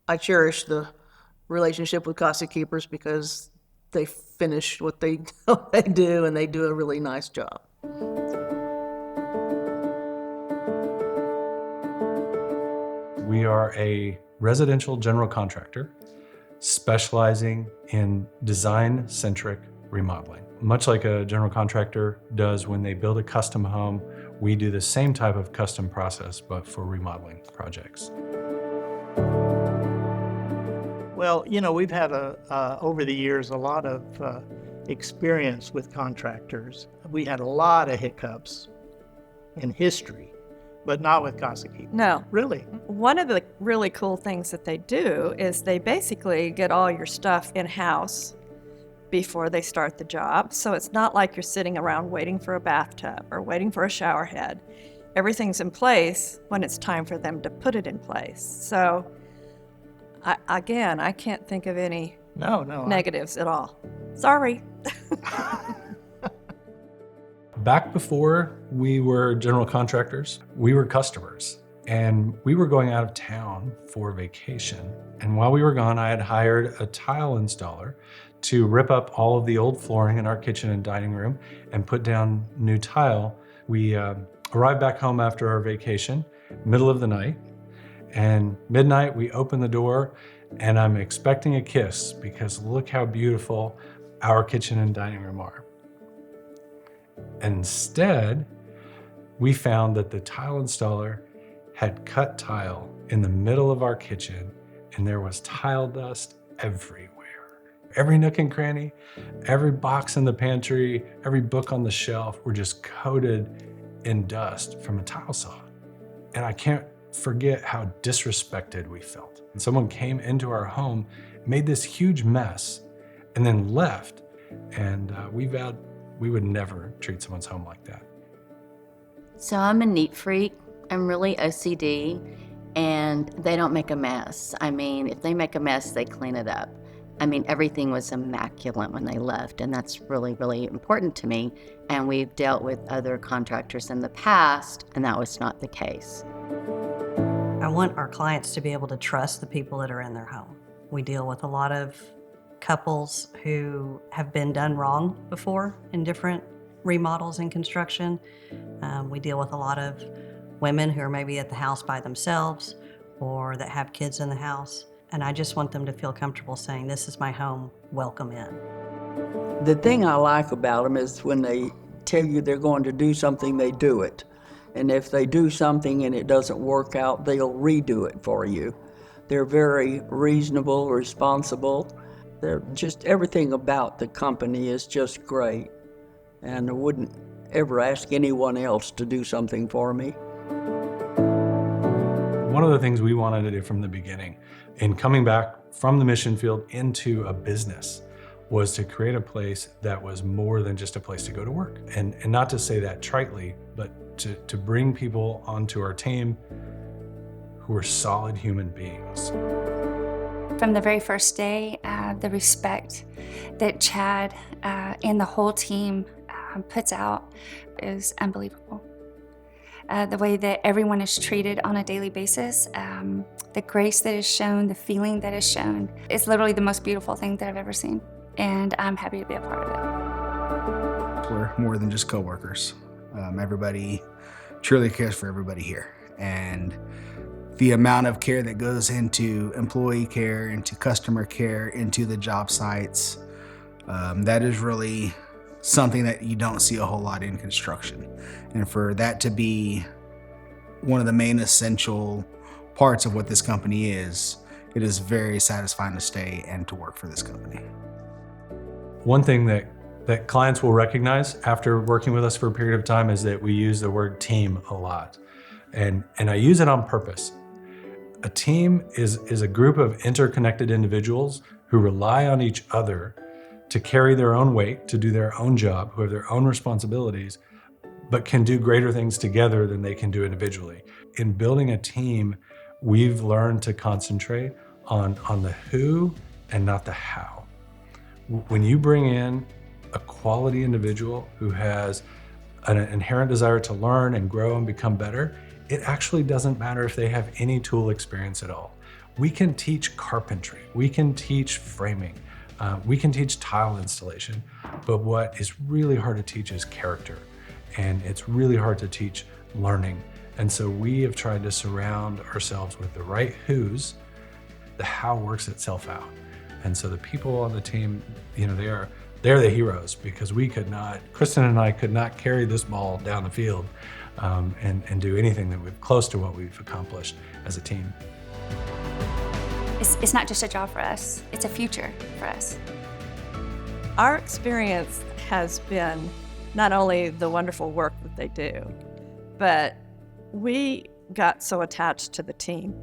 I cherish the relationship with CasaKeepers because they finish what they, they do, and they do a really nice job. We are a residential general contractor specializing in design-centric remodeling. Much like a general contractor does when they build a custom home, we do the same type of custom process, but for remodeling projects. Well, you know, we've had over the years a lot of experience with contractors. We had a lot of hiccups in history, but not with CasaKeepers. No. Really? One of the really cool things that they do is they basically get all your stuff in-house before they start the job. So it's not like you're sitting around waiting for a bathtub or waiting for a shower head. Everything's in place when it's time for them to put it in place. So I can't think of any negatives at all. Sorry. Back before we were general contractors, we were customers, and we were going out of town for vacation. And while we were gone, I had hired a tile installer to rip up all of the old flooring in our kitchen and dining room and put down new tile. We arrived back home after our vacation, middle of the night, and midnight we opened the door and I'm expecting a kiss because look how beautiful our kitchen and dining room are. Instead, we found that the tile installer had cut tile in the middle of our kitchen and there was tile dust everywhere. Every nook and cranny, every box in the pantry, every book on the shelf were just coated in dust from a tile saw. And I can't forget how disrespected we felt. And someone came into our home, made this huge mess, and then left. And we vowed we would never treat someone's home like that. So I'm a neat freak. I'm really OCD, and they don't make a mess. I mean, if they make a mess, they clean it up. I mean, everything was immaculate when they left, and that's really, really important to me. And we've dealt with other contractors in the past, and that was not the case. I want our clients to be able to trust the people that are in their home. We deal with a lot of couples who have been done wrong before in different remodels and construction. We deal with a lot of women who are maybe at the house by themselves or that have kids in the house. And I just want them to feel comfortable saying, this is my home, welcome in. The thing I like about them is when they tell you they're going to do something, they do it. And if they do something and it doesn't work out, they'll redo it for you. They're very reasonable, responsible. They're just, everything about the company is just great. And I wouldn't ever ask anyone else to do something for me. One of the things we wanted to do from the beginning in coming back from the mission field into a business was to create a place that was more than just a place to go to work. And not to say that tritely, but to bring people onto our team who are solid human beings. From the very first day, the respect that Chad and the whole team puts out is unbelievable. The way that everyone is treated on a daily basis, the grace that is shown, the feeling that is shown, it's literally the most beautiful thing that I've ever seen. And I'm happy to be a part of it. We're more than just coworkers. Everybody truly cares for everybody here. And the amount of care that goes into employee care, into customer care, into the job sites, that is really something that you don't see a whole lot in construction. And for that to be one of the main essential parts of what this company is, it is very satisfying to stay and to work for this company. One thing that clients will recognize after working with us for a period of time is that we use the word team a lot. And I use it on purpose. A team is a group of interconnected individuals who rely on each other to carry their own weight, to do their own job, who have their own responsibilities, but can do greater things together than they can do individually. In building a team, we've learned to concentrate on the who and not the how. When you bring in a quality individual who has an inherent desire to learn and grow and become better, it actually doesn't matter if they have any tool experience at all. We can teach carpentry, we can teach framing, we can teach tile installation, but what is really hard to teach is character. And it's really hard to teach learning. And so we have tried to surround ourselves with the right who's. The how works itself out. And so the people on the team, they're the heroes, because Kristen and I could not carry this ball down the field and do anything that was close to what we've accomplished as a team. It's not just a job for us, it's a future for us. Our experience has been not only the wonderful work that they do, but we got so attached to the team.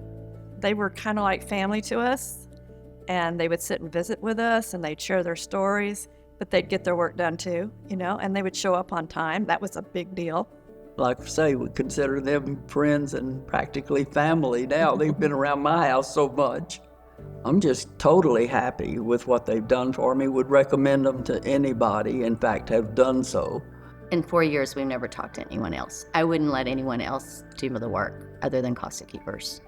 They were kind of like family to us, and they would sit and visit with us, and they'd share their stories, but they'd get their work done too, and they would show up on time. That was a big deal. Like I say, we consider them friends and practically family now. They've been around my house so much. I'm just totally happy with what they've done for me. Would recommend them to anybody, in fact, have done so. In 4 years, we've never talked to anyone else. I wouldn't let anyone else do the work other than CasaKeepers.